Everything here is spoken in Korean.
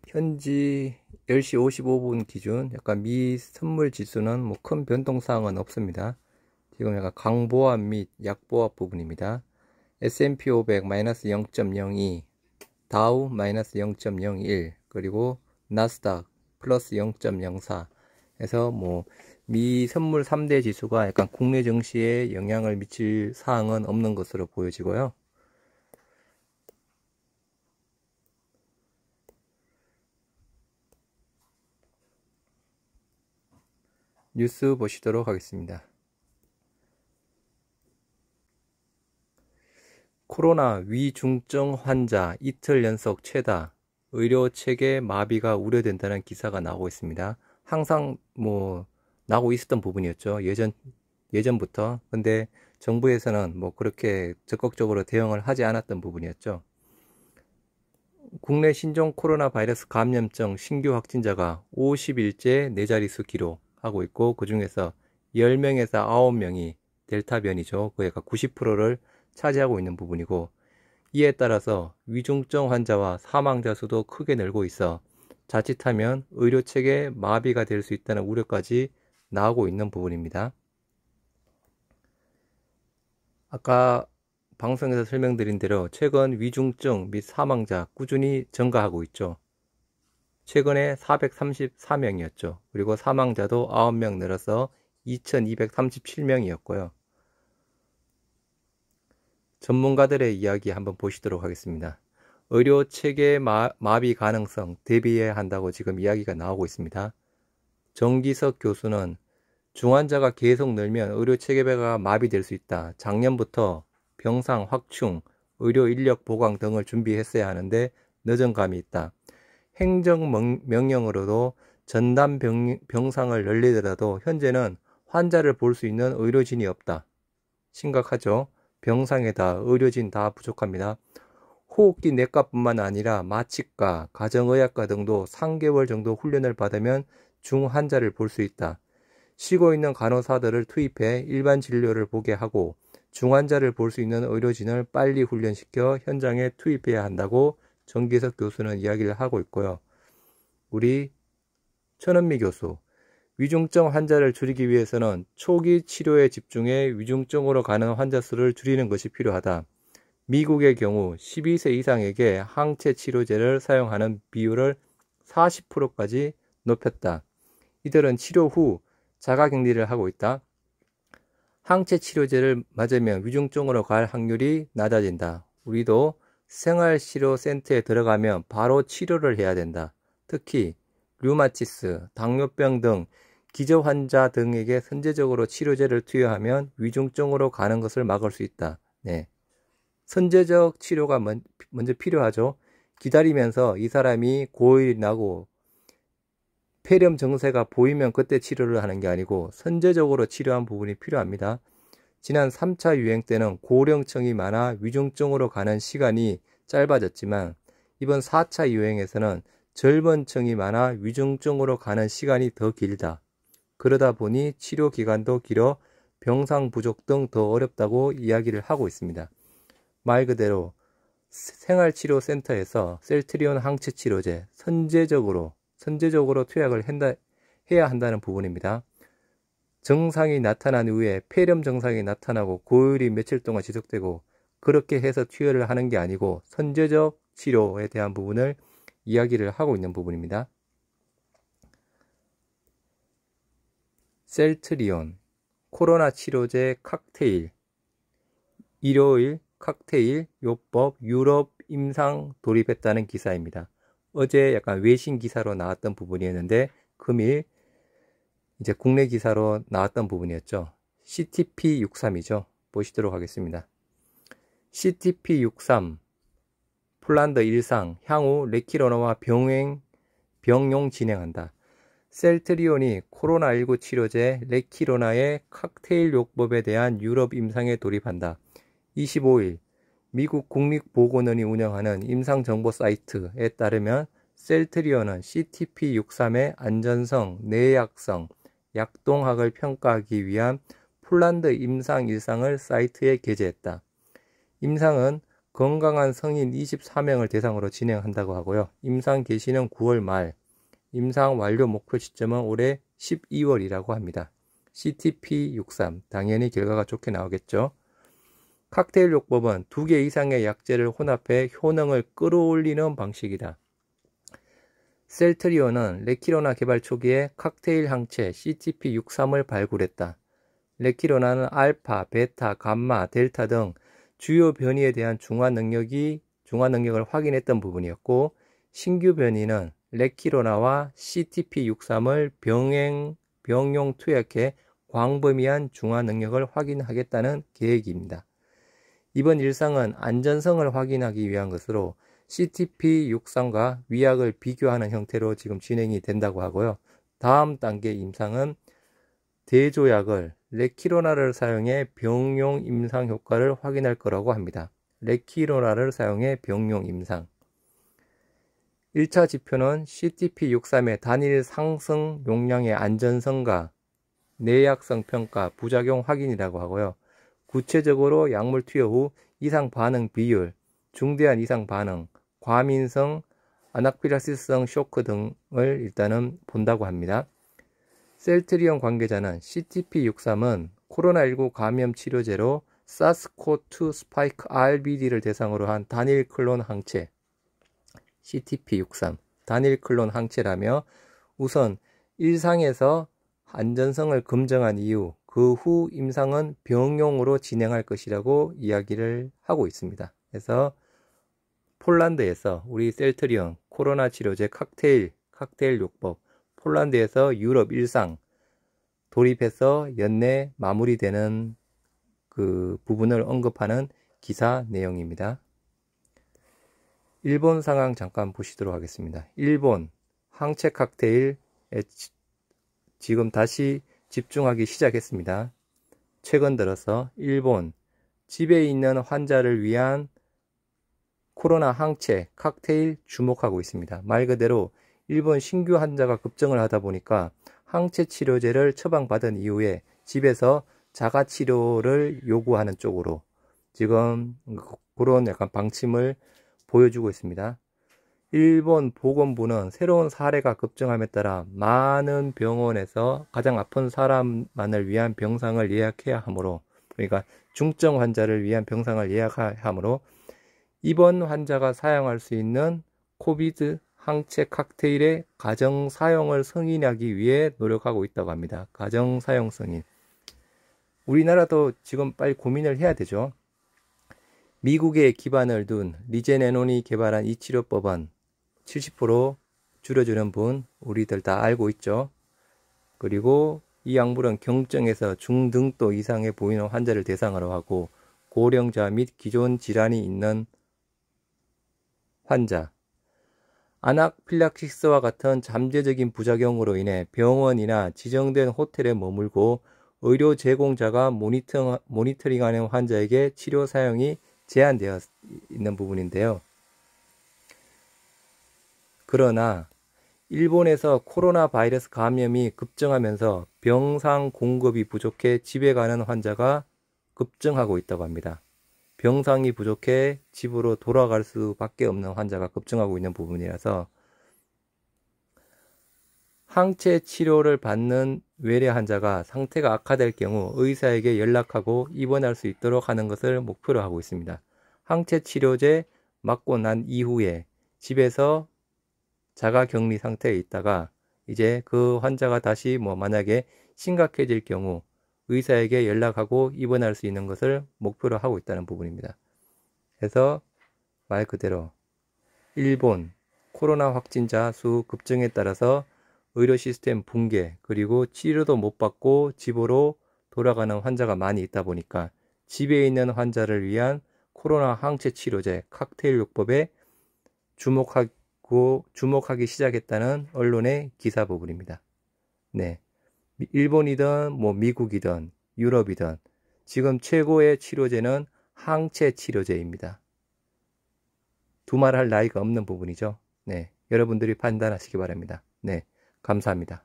현지 10시 55분 기준 약간 미 선물 지수는 뭐 큰 변동사항은 없습니다. 지금 약간 강보합 및 약보합 부분입니다. S&P 500 마이너스 0.02, 다우 마이너스 0.01, 그리고 나스닥 플러스 0.04 해서 뭐 미 선물 3대 지수가 약간 국내 증시에 영향을 미칠 사항은 없는 것으로 보여지고요. 뉴스 보시도록 하겠습니다. 코로나 위중증 환자 이틀 연속 최다, 의료 체계 마비가 우려된다는 기사가 나오고 있습니다. 항상 뭐 나오고 있었던 부분이었죠. 예전부터. 근데 정부에서는 뭐 그렇게 적극적으로 대응을 하지 않았던 부분이었죠. 국내 신종 코로나 바이러스 감염증 신규 확진자가 50일째 4자릿수 기록하고 있고, 그 중에서 10명에서 9명이 델타 변이죠. 그 약간 90%를 차지하고 있는 부분이고, 이에 따라서 위중증 환자와 사망자 수도 크게 늘고 있어 자칫하면 의료체계 마비가 될 수 있다는 우려까지 나오고 있는 부분입니다. 아까 방송에서 설명드린 대로 최근 위중증 및 사망자 꾸준히 증가하고 있죠. 최근에 434명이었죠. 그리고 사망자도 9명 늘어서 2237명이었고요. 전문가들의 이야기 한번 보시도록 하겠습니다. 의료 체계 마비 가능성 대비해야 한다고 지금 이야기가 나오고 있습니다. 정기석 교수는 중환자가 계속 늘면 의료 체계가 마비될 수 있다. 작년부터 병상 확충, 의료 인력 보강 등을 준비했어야 하는데 늦은 감이 있다. 행정명령으로도 전담 병상을 늘리더라도 현재는 환자를 볼 수 있는 의료진이 없다. 심각하죠. 병상에다 의료진 다 부족합니다. 호흡기 내과뿐만 아니라 마취과, 가정의학과 등도 3개월 정도 훈련을 받으면 중환자를 볼 수 있다. 쉬고 있는 간호사들을 투입해 일반 진료를 보게 하고 중환자를 볼 수 있는 의료진을 빨리 훈련시켜 현장에 투입해야 한다고 정기석 교수는 이야기를 하고 있고요. 우리 천은미 교수, 위중증 환자를 줄이기 위해서는 초기 치료에 집중해 위중증으로 가는 환자 수를 줄이는 것이 필요하다. 미국의 경우 12세 이상에게 항체 치료제를 사용하는 비율을 40%까지 높였다. 이들은 치료 후 자가격리를 하고 있다. 항체 치료제를 맞으면 위중증으로 갈 확률이 낮아진다. 우리도 생활치료센터에 들어가면 바로 치료를 해야 된다. 특히 류마티스, 당뇨병 등 기저환자 등에게 선제적으로 치료제를 투여하면 위중증으로 가는 것을 막을 수 있다. 네. 선제적 치료가 먼저 필요하죠. 기다리면서 이 사람이 고열이 나고 폐렴 증세가 보이면 그때 치료를 하는 게 아니고 선제적으로 치료한 부분이 필요합니다. 지난 3차 유행 때는 고령층이 많아 위중증으로 가는 시간이 짧아졌지만 이번 4차 유행에서는 젊은 층이 많아 위중증으로 가는 시간이 더 길다. 그러다 보니 치료 기간도 길어 병상 부족 등 더 어렵다고 이야기를 하고 있습니다. 말 그대로 생활치료센터에서 셀트리온 항체 치료제 선제적으로 투약을 해야 한다는 부분입니다. 증상이 나타난 이후에 폐렴 증상이 나타나고 고열이 며칠 동안 지속되고 그렇게 해서 투여를 하는 게 아니고 선제적 치료에 대한 부분을 이야기를 하고 있는 부분입니다. 셀트리온 코로나 치료제 칵테일, 일요일 칵테일 요법 유럽 임상 돌입했다는 기사입니다. 어제 약간 외신 기사로 나왔던 부분이었는데 금일 이제 국내 기사로 나왔던 부분이었죠. CTP63이죠. 보시도록 하겠습니다. CTP63 폴란드 일상 향후 레키로나와 병용 진행한다. 셀트리온이 코로나19 치료제 레키로나의 칵테일 요법에 대한 유럽 임상에 돌입한다. 25일 미국 국립보건원이 운영하는 임상정보 사이트에 따르면 셀트리온은 CTP63의 안전성, 내약성, 약동학을 평가하기 위한 폴란드 임상 일상을 사이트에 게재했다. 임상은 건강한 성인 24명을 대상으로 진행한다고 하고요. 임상 개시는 9월 말, 임상 완료 목표 시점은 올해 12월이라고 합니다. CTP63, 당연히 결과가 좋게 나오겠죠. 칵테일 요법은 2개 이상의 약재를 혼합해 효능을 끌어올리는 방식이다. 셀트리온은 레키로나 개발 초기에 칵테일 항체 CTP63을 발굴했다. 레키로나는 알파, 베타, 감마, 델타 등 주요 변이에 대한 중화 능력을 확인했던 부분이었고, 신규 변이는 레키로나와 CTP63을 병용 투약해 광범위한 중화 능력을 확인하겠다는 계획입니다. 이번 일상은 안전성을 확인하기 위한 것으로 CTP63과 위약을 비교하는 형태로 지금 진행이 된다고 하고요. 다음 단계 임상은 대조약을 레키로나를 사용해 병용 임상 효과를 확인할 거라고 합니다. 레키로나를 사용해 병용 임상. 1차 지표는 CTP63의 단일 상승 용량의 안전성과 내약성 평가, 부작용 확인이라고 하고요. 구체적으로 약물 투여 후 이상 반응 비율, 중대한 이상 반응, 과민성, 아나필락시스성 쇼크 등을 일단은 본다고 합니다. 셀트리온 관계자는 CTP63은 코로나19 감염 치료제로 사스코2 스파이크 RBD를 대상으로 한 단일 클론 항체 CTP63 단일 클론 항체라며 우선 일상에서 안전성을 검증한 이후 그 후 임상은 병용으로 진행할 것이라고 이야기를 하고 있습니다. 그래서 폴란드에서 우리 셀트리온 코로나 치료제 칵테일 요법 폴란드에서 유럽 일상 돌입해서 연내 마무리되는 그 부분을 언급하는 기사 내용입니다. 일본 상황 잠깐 보시도록 하겠습니다. 일본 항체 칵테일에 지금 다시 집중하기 시작했습니다. 최근 들어서 일본 집에 있는 환자를 위한 코로나 항체 칵테일 주목하고 있습니다. 말 그대로 일본 신규 환자가 급증을 하다 보니까 항체 치료제를 처방받은 이후에 집에서 자가 치료를 요구하는 쪽으로 지금 그런 약간 방침을 보여주고 있습니다. 일본 보건부는 새로운 사례가 급증함에 따라 많은 병원에서 가장 아픈 사람만을 위한 병상을 예약해야 하므로, 그러니까 중증 환자를 위한 병상을 예약해야 하므로 입원 환자가 사용할 수 있는 코비드 항체 칵테일의 가정 사용을 승인하기 위해 노력하고 있다고 합니다. 가정 사용 승인. 우리나라도 지금 빨리 고민을 해야 되죠. 미국에 기반을 둔 리제네논이 개발한 이 치료법은 70% 줄여주는 분 우리들 다 알고 있죠. 그리고 이 약물은 경증에서 중등도 이상에 보이는 환자를 대상으로 하고 고령자 및 기존 질환이 있는 환자, 아나필락시스와 같은 잠재적인 부작용으로 인해 병원이나 지정된 호텔에 머물고 의료 제공자가 모니터링하는 환자에게 치료 사용이 제한되어 있는 부분인데요. 그러나 일본에서 코로나 바이러스 감염이 급증하면서 병상 공급이 부족해 집에 가는 환자가 급증하고 있다고 합니다. 병상이 부족해 집으로 돌아갈 수밖에 없는 환자가 급증하고 있는 부분이라서 항체 치료를 받는 외래 환자가 상태가 악화될 경우 의사에게 연락하고 입원할 수 있도록 하는 것을 목표로 하고 있습니다. 항체 치료제 맞고 난 이후에 집에서 자가격리 상태에 있다가 이제 그 환자가 다시 만약에 심각해질 경우 의사에게 연락하고 입원할 수 있는 것을 목표로 하고 있다는 부분입니다. 그래서 말 그대로 일본 코로나 확진자 수 급증에 따라서 의료 시스템 붕괴, 그리고 치료도 못 받고 집으로 돌아가는 환자가 많이 있다 보니까 집에 있는 환자를 위한 코로나 항체 치료제 칵테일 요법에 주목하기 시작했다는 언론의 기사 부분입니다. 네, 일본이든 미국이든 유럽이든 지금 최고의 치료제는 항체 치료제입니다. 두말할 나위가 없는 부분이죠. 네, 여러분들이 판단하시기 바랍니다. 네, 감사합니다.